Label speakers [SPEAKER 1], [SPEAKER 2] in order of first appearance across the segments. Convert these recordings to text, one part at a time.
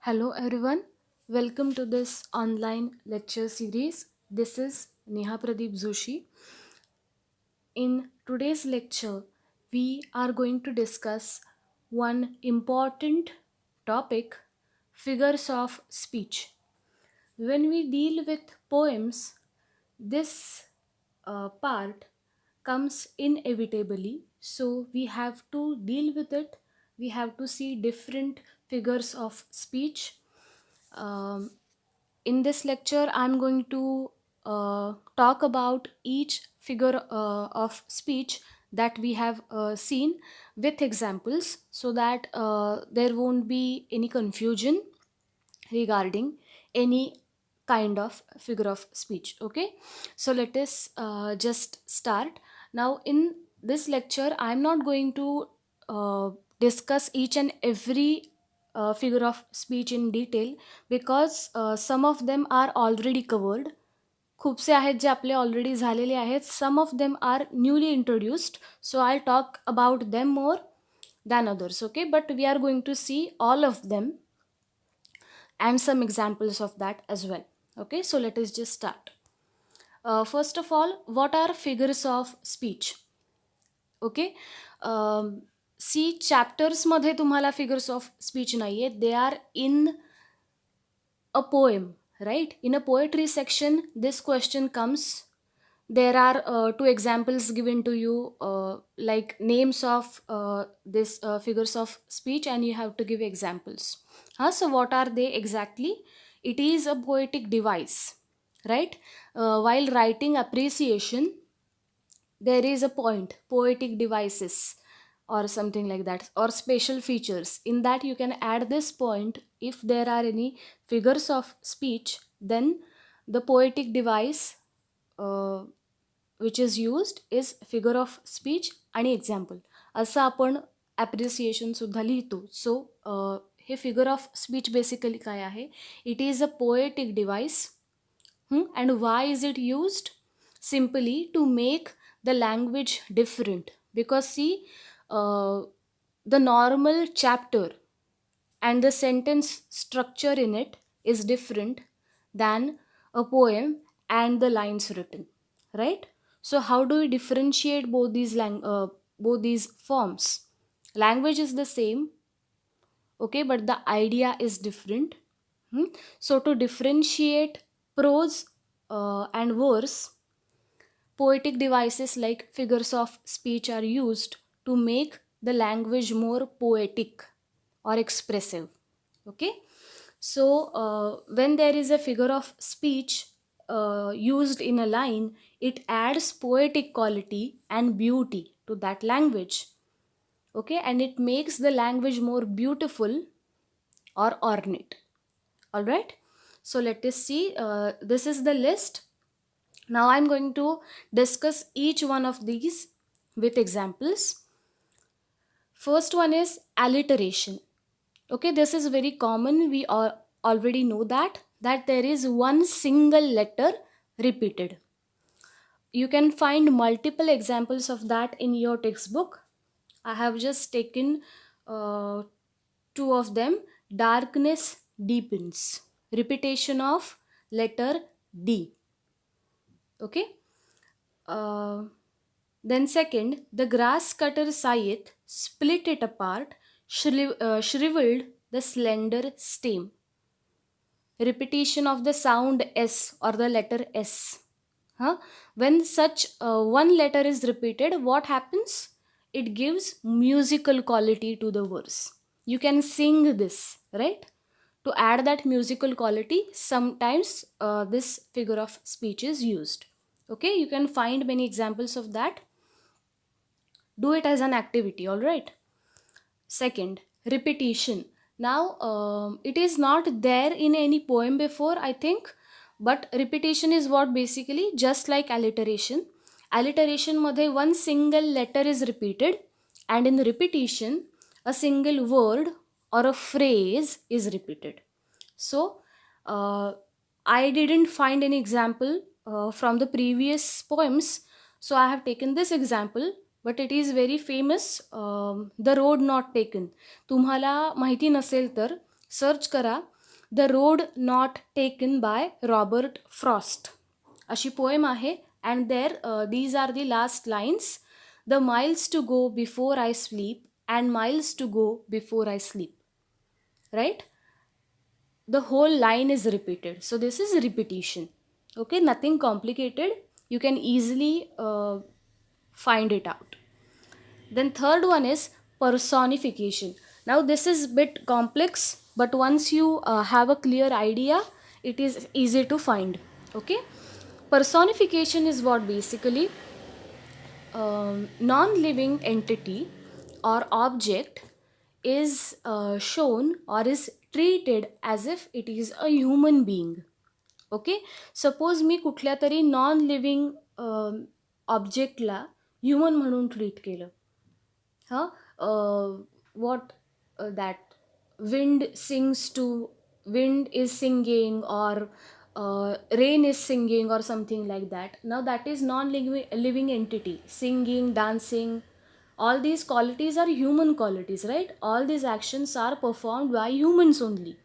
[SPEAKER 1] Hello everyone, welcome to this online lecture series. This is Neha Pradeep Joshi. In today's lecture, we are going to discuss one important topic, figures of speech. When we deal with poems, this part comes inevitably, so we have to deal with it. We have to see different figures of speech. um, in this lecture, I'm going to talk about each figure of speech that we have seen with examples, so that there won't be any confusion regarding any kind of figure of speech. Okay, so let us just start. Now in this lecture, I'm not going to discuss each and every figure of speech in detail, because some of them are already covered. खूपसे आहेत जे आपले already झालेले आहेत. Some of them are newly introduced, so I talk about them more than others. Okay, but we are going to see all of them and some examples of that as well. Okay, so let us just start. First of all, what are figures of speech? Okay, see चॅप्टर्समध्ये तुम्हाला figures of speech नाही आहेत. They are in a poem, right? In a poetry section, this question comes. There are two examples given to you, like names of this figures of speech, and you have to give examples. So what are they exactly? It is a poetic device, right? While writing appreciation, there is a point, poetic devices or something like that, or special features. In that you can add this point. If there are any figures of speech, then the poetic device uh, which is used is figure of speech आणि example, असं आपण appreciation सुद्धा लिहितो. सो हे figure of speech basically काय आहे? It is a poetic device. And why is it used? Simply to make the language different. Because see, the normal chapter and the sentence structure in it is different than a poem and the lines written, right? So how do we differentiate both these forms? Language is the same, okay, but the idea is different. So to differentiate prose and verse, poetic devices like figures of speech are used to make the language more poetic or expressive. Okay, so when there is a figure of speech used in a line, it adds poetic quality and beauty to that language. Okay, and it makes the language more beautiful or ornate. All right, so let us see. This is the list. Now I'm going to discuss each one of these with examples. First one is alliteration. Okay, this is very common. We already know that there is one single letter repeated. You can find multiple examples of that in your textbook. I have just taken uh, two of them. Darkness deepens. Repetition of letter D. Okay. Uh, then second, the grass cutter scythe split it apart, shriveled the slender stem. Repetition of the sound S or the letter S. When such one letter is repeated, what happens? It gives musical quality to the verse. You can sing this, right? To add that musical quality, sometimes this figure of speech is used. Okay, you can find many examples of that. Do it as an activity, all right? Second, repetition. Now, it is not there in any poem before, I think, but repetition is what basically just like alliteration. Alliteration madhe one single letter is repeated, and in repetition, a single word or a phrase is repeated. So, I didn't find any example from the previous poems, so I have taken this example, but it is very famous. The road not taken. तुम्हाला माहिती नसेल तर search करा. The road not taken by Robert Frost अशी poem आहे. And there these are the last lines. The miles to go before I sleep and miles to go before I sleep. Right? The whole line is repeated. So this is repetition. Okay, nothing complicated. You can easily find it out. Then third one is personification. Now this is bit complex, but once you have a clear idea, it is easy to find. Okay, personification is what basically non-living entity or object is shown or is treated as if it is a human being. Okay, suppose मी कुठल्या तरी non living ऑब्जेक्टला human म्हणून treat केलं. हां, what that wind sings to wind is singing or rain is singing or something like that. Now that is non-living entity. Singing, dancing, all these qualities are human qualities, right? All these actions are performed by humans only.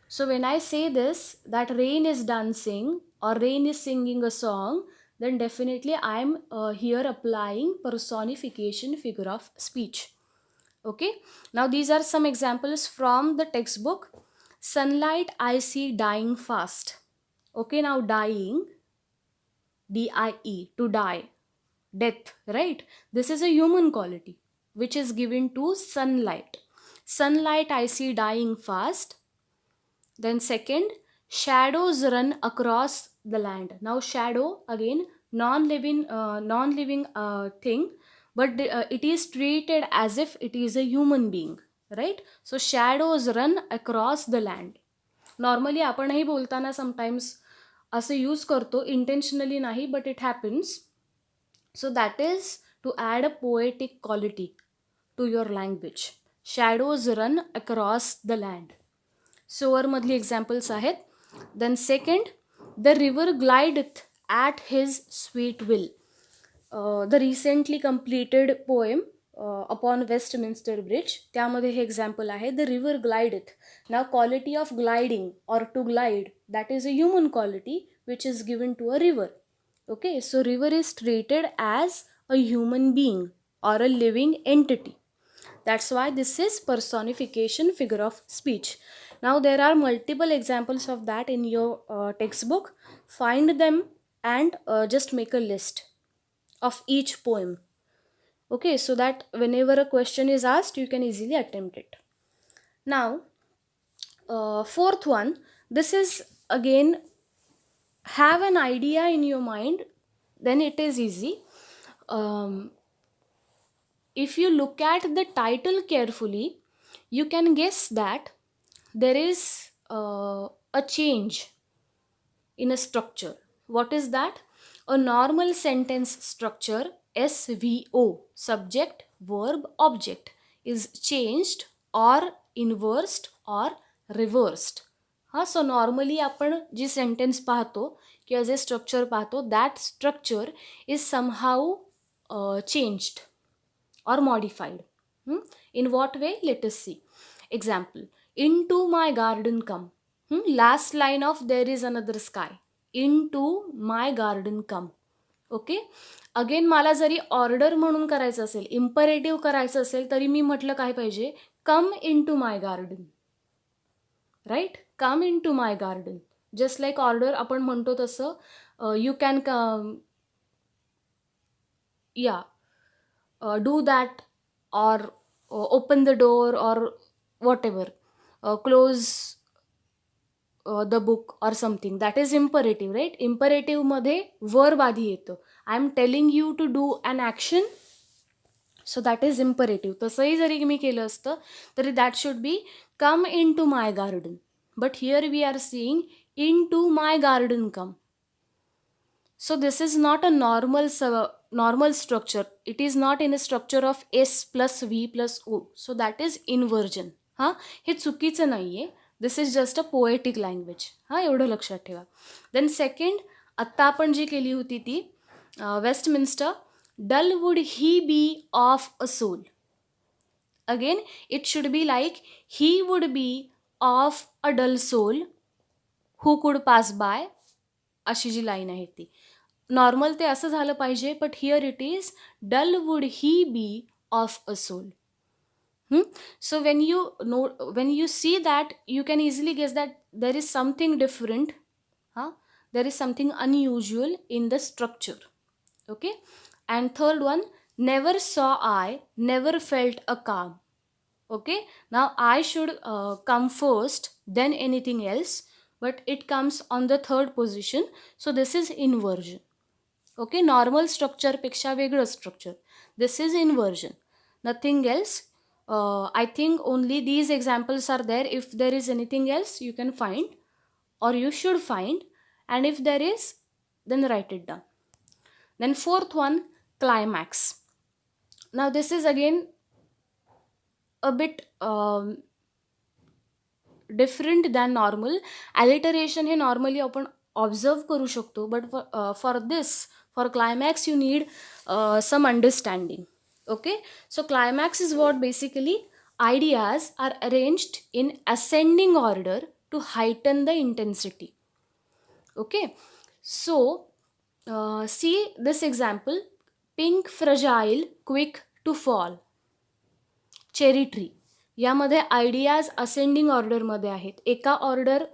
[SPEAKER 1] So when I say this, that rain is dancing or rain is singing a song, then definitely I am here applying personification figure of speech. Okay, now these are some examples from the textbook. Sunlight I see dying fast. Okay, now dying, D-I-E, to die, death, right? This is a human quality which is given to sunlight. Sunlight I see dying fast. Then second, shadows run across the land. Now shadow, again, non-living thing, but it is treated as if it is a human being, right? So shadows run across the land. Normally आपणही बोलताना sometimes असं use करतो, intentionally नाही, but it happens. So that is to add a poetic quality to your language. Shadows run across the land. सोअरमधली examples आहेत. Then second, the river glideth at his sweet will. The recently completed poem upon Westminster bridge, त्यामध्ये हे example आहे. The river glideth. Now quality of gliding or to glide, that is a human quality which is given to a river. Okay, so river is treated as a human being or a living entity. That's why this is personification figure of speech. Now there are multiple examples of that in your textbook. Find them and just make a list of each poem. Okay, so that whenever a question is asked, you can easily attempt it. Now fourth one, this is again, have an idea in your mind, then it is easy. If you look at the title carefully, you can guess that there is a change in a structure. What is that? A normal sentence structure, SVO, subject, verb, object, is changed or inversed or reversed. हां, so normally आपण जी sentence पाहतो किंवा जे structure पाहतो, that structure is somehow changed or modified. In what way? Let us see. Example, into my garden come. Last line of there is another sky. Into my garden come. Okay, again मला जरी order म्हणून करायचं असेल, imperative करायचं असेल, तरी मी म्हटलं काय पाहिजे? Come in to my garden. Right, come in to my garden. Just like order आपण म्हणतो तसं यू कॅन या do that or open the door or whatever, close the book or something. That is imperative, right? Imperative मध्ये verb आधी येतो. I am telling you to do an action, so that is imperative. तसंही जरी मी केलं असतं तरी that should be come into my garden, but here we are seeing into my garden come. So this is not a normal structure. It is not in a structure of S plus V plus O. So that is inversion. हां, हे चुकीचं नाही आहे. This is just a poetic language. हां, एवढं लक्षात ठेवा. Then second, आत्ता आपण जी केली होती ती Westminster, dull would he be of a soul. Again it should be like he would be of a dull soul who could pass by, अशी जी लाईन आहे ती. नॉर्मल ते असं झालं पाहिजे, but here it is dull would he be of a soul. So when you see that, you can easily guess that there is something different, huh? There is something unusual in the structure. Okay. And third one, never saw I, never felt a calm. Okay. Now I should come first, then anything else, but it comes on the third position. So this is inversion. Okay, normal structure पेक्षा वेगळं structure. This is inversion. Nothing else. I think only these examples are there. If there is anything else, you can find, or you should find, and if there is, then write it down. Then fourth one, climax. Now this is again a bit different than normal. Alliteration हे normally आपण observe करू शकतो, but for this, for climax, you need some understanding. Okay, so climax is what basically ideas are arranged in ascending order to heighten the intensity. Okay, so see this example: pink, fragile, quick to fall, cherry tree. यामध्ये ideas ascending ऑर्डरमध्ये आहेत. एका order,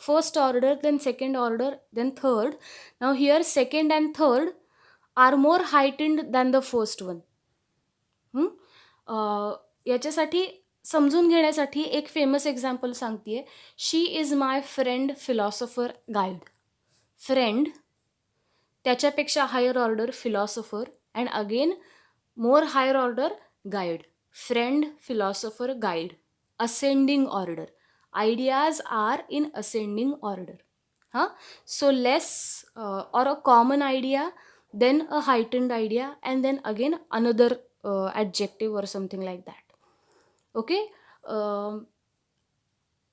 [SPEAKER 1] first order, then second order, then third. Now here second and third are more heightened than the first one. याच्यासाठी समजून घेण्यासाठी एक famous example सांगते. She is my friend, philosopher, guide. Friend, त्याच्यापेक्षा higher order philosopher, and again more higher order guide. Friend, philosopher, guide. Ascending order. Ideas are in ascending order. So less or a common idea, then a heightened idea, and then again another adjective or something like that. Okay.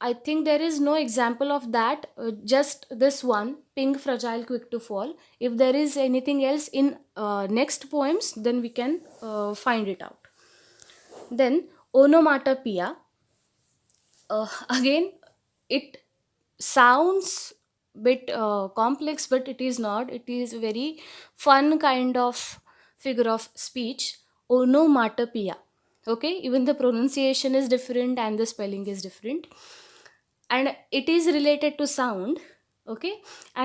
[SPEAKER 1] I think there is no example of that. Just this one, pink, fragile, quick to fall. If there is anything else in next poems, then we can find it out. Then onomatopoeia. Again, it sounds bit complex, but it is not. It is very fun kind of figure of speech. Onomatopoeia. Okay, even the pronunciation is different and the spelling is different, and it is related to sound. Okay,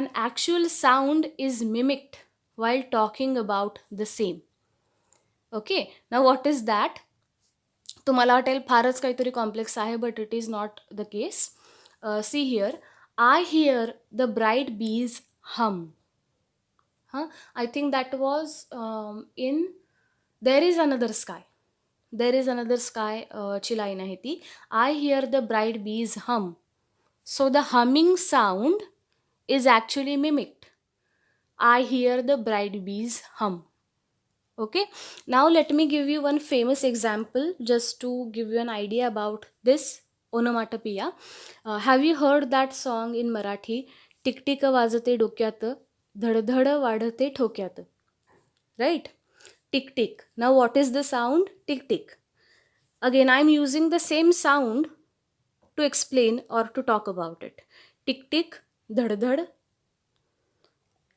[SPEAKER 1] an actual sound is mimicked while talking about the same. Okay, now what is that? तुम्हाला वाटेल फारच काहीतरी complex आहे, but it is not the case. See here, I hear the bright bees हम. I think that was in there is another sky. There is another sky ची line आहे ती. आय hear the bright bees हम. So the humming sound is actually mimicked. I hear the bright bees हम. Okay, now let me give you one famous example just to give you an idea about this onomatopoeia. Have you heard that song in Marathi? टिकटिक वाजते डोक्यात, धडधड वाढते ठोक्यात. Right? Tick. Now what is the sound? Tick. Again, I am using the same sound to explain or to talk about it. टिक, धडधड.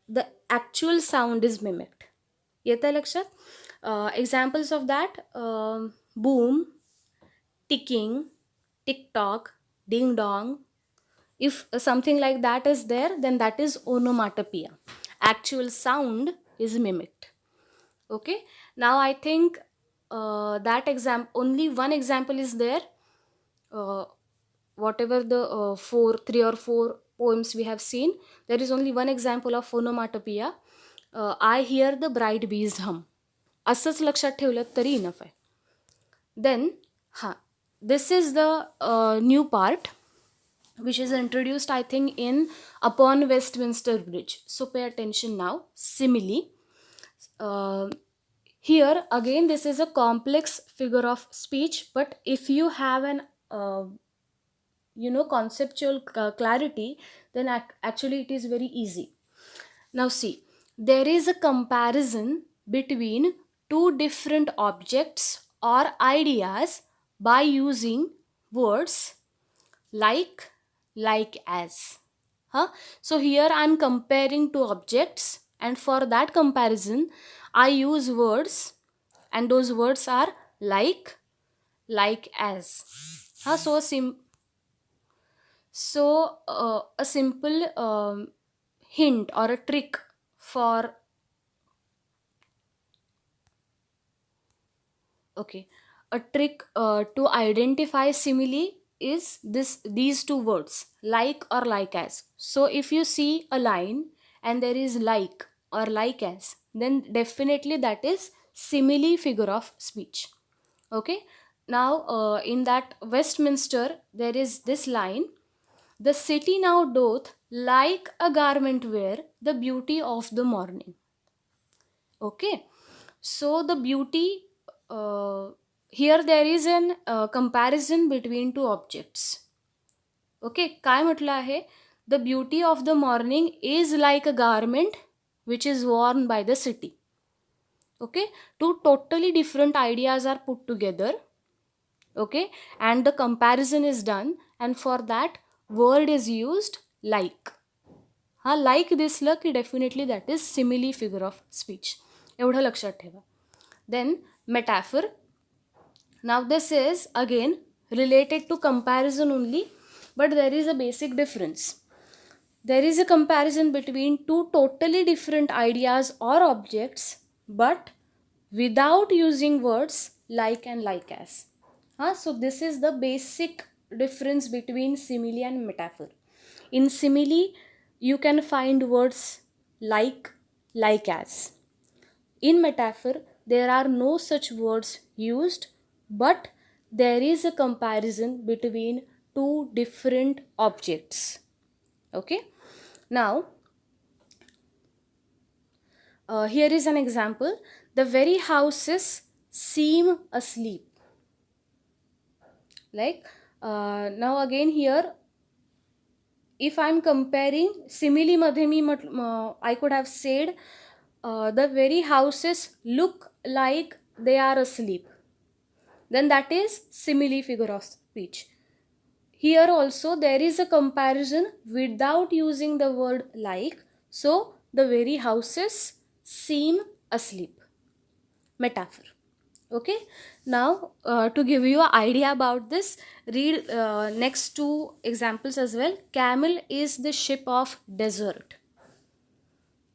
[SPEAKER 1] The actual sound is mimicked. येतं लक्षात? Examples of that: boom, ticking, tick-tock, ding-dong. If something like that is there, then that is onomatopoeia. Actual sound is mimicked. Okay, now I think that only one example is there. Whatever the 3 or 4 poems we have seen, there is only one example of onomatopoeia. I hear the bright bees hum. असंच लक्षात ठेवलं तरी enough आहे. Then this is the new part which is introduced, I think, in upon Westminster bridge. So pay attention now. Simile. Here again this is a complex figure of speech, but if you have an conceptual clarity, then actually it is very easy. Now see, there is a comparison between two different objects or ideas by using words like as. So here I'm comparing two objects, and for that comparison I use words, and those words are like as. So a simple hint or a trick for okay a trick to identify simile is these two words, like or like as. So if you see a line and there is like or like as, then definitely that is simile figure of speech. Okay. Now in that Westminster there is this line: the city now doth like a garment wear the beauty of the morning. Okay. So the beauty, uh, here there is an comparison between two objects. Okay, काय म्हटलं आहे? The beauty of the morning is like a garment which is worn by the city. Okay, two totally different ideas are put together. Okay, and the comparison is done, and for that word is used like. like दिसलं की definitely that is simile figure of speech. एवढं लक्षात ठेवा. Then metaphor. Now this is again related to comparison only, but there is a basic difference. There is a comparison between two totally different ideas or objects, but without using words like and like as. So this is the basic difference between simile and metaphor. In simile you can find words like as. In metaphor, there are no such words used, but there is a comparison between two different objects. Okay. Now, here is an example. The very houses seem asleep. Like, now again here, if I'm comparing simile madhe I could have said the very houses look like they are asleep. Then that is simile figure of speech. Here also there is a comparison without using the word like. So the very houses seem asleep. Metaphor. Okay. Now to give you an idea about this, read next two examples as well. Camel is the ship of desert.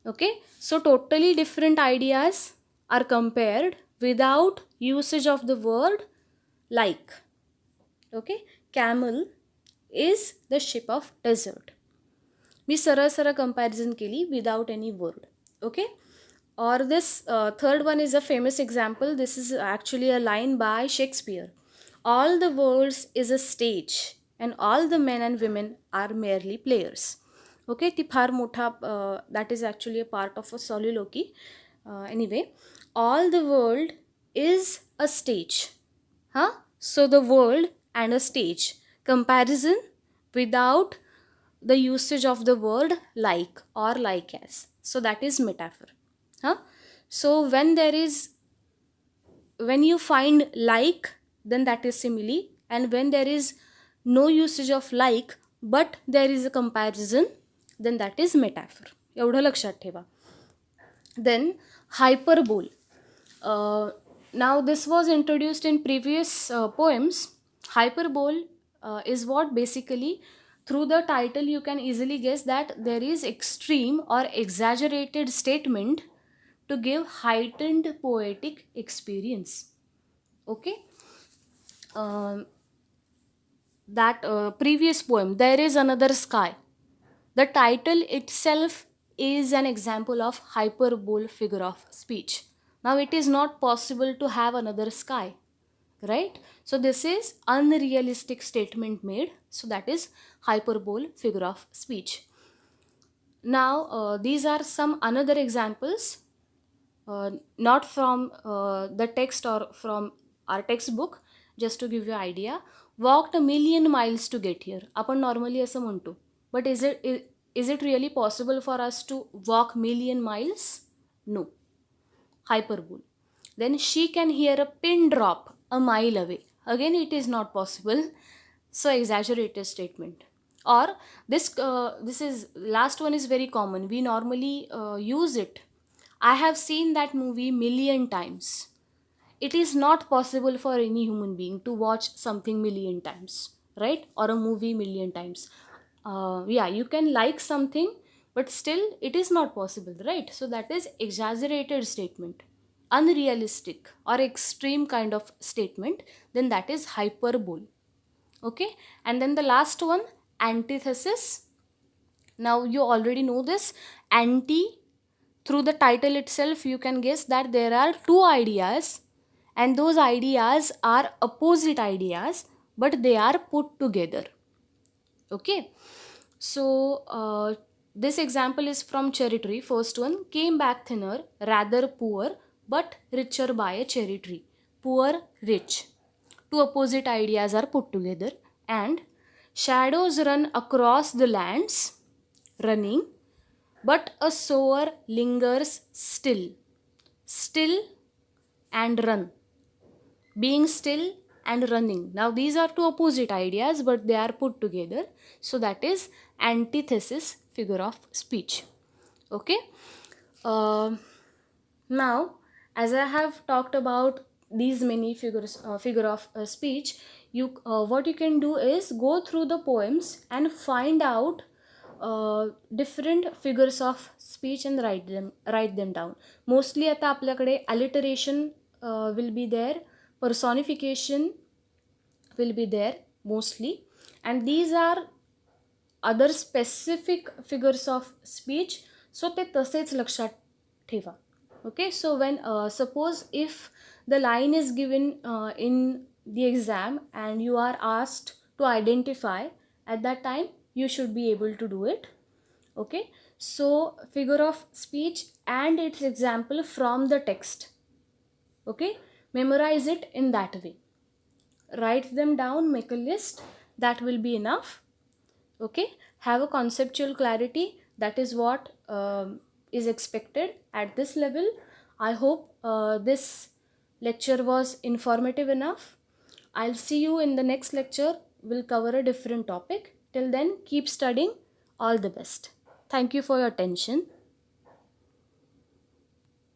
[SPEAKER 1] Okay, so totally different ideas are compared without usage of the word like. Okay, camel is the ship of desert. मी सरळ सरळ comparison केली without any word. Okay, or this third one is a famous example. This is actually a line by Shakespeare. All the world is a stage and all the men and women are merely players. Okay, ती फार मोठा that is actually a part of a soliloquy. Anyway, all the world is a stage. So the world and a stage, comparison without the usage of the word like or like as. So that is metaphor. So when you find like, then that is simile, and when there is no usage of like but there is a comparison, then that is metaphor. एवढं लक्षात ठेवा. Then hyperbole. Now this was introduced in previous poems. Hyperbole is what basically, through the title you can easily guess that there is extreme or exaggerated statement to give heightened poetic experience. Okay. That previous poem, There is Another Sky, the title itself is an example of hyperbole figure of speech. Now it is not possible to have another sky, right? So this is unrealistic statement made. So that is hyperbole figure of speech. Now these are some another examples, not from the text or from our textbook, just to give you idea. Walked a million miles to get here. आपण normally असं म्हणतो, but is it really possible for us to walk million miles? No. Hyperbole. Then she can hear a pin drop a mile away. Again, it is not possible. So exaggerated statement. Or this is last one is very common, we normally use it. I have seen that movie million times. It is not possible for any human being to watch something million times, right? Or a movie million times. Yeah, you can like something, but still it is not possible, right? So that is exaggerated statement, unrealistic or extreme kind of statement. Then that is hyperbole. Okay. And then the last one, antithesis. Now you already know this. Anti, through the title itself you can guess that there are two ideas, and those ideas are opposite ideas, but they are put together. Okay. So this example is from cherry tree. First one, came back thinner, rather poor, but richer by a cherry tree. Poor, rich, two opposite ideas are put together. And shadows run across the lands, running, but a sower lingers still. Still and run, being still and running. Now these are two opposite ideas, but they are put together. So that is antithesis figure of speech. Okay. Uh, Now, as I have talked about these many figure of speech, you what you can do is go through the poems and find out different figures of speech and write them down. Mostly आता आपल्याकडे alliteration will be there, personification will be there mostly, and these are other specific figures of speech. So ते तसेच लक्षात ठेवा. Okay. So when suppose if the line is given in the exam and you are asked to identify, at that time you should be able to do it. Okay. So figure of speech and its example from the text. Okay. Memorize it in that way, write them down, make a list. That will be enough. Okay. Have a conceptual clarity. That is what is expected at this level. I hope this lecture was informative enough. I'll see you in the next lecture. We'll cover a different topic. Till then, keep studying. All the best. Thank you for your attention.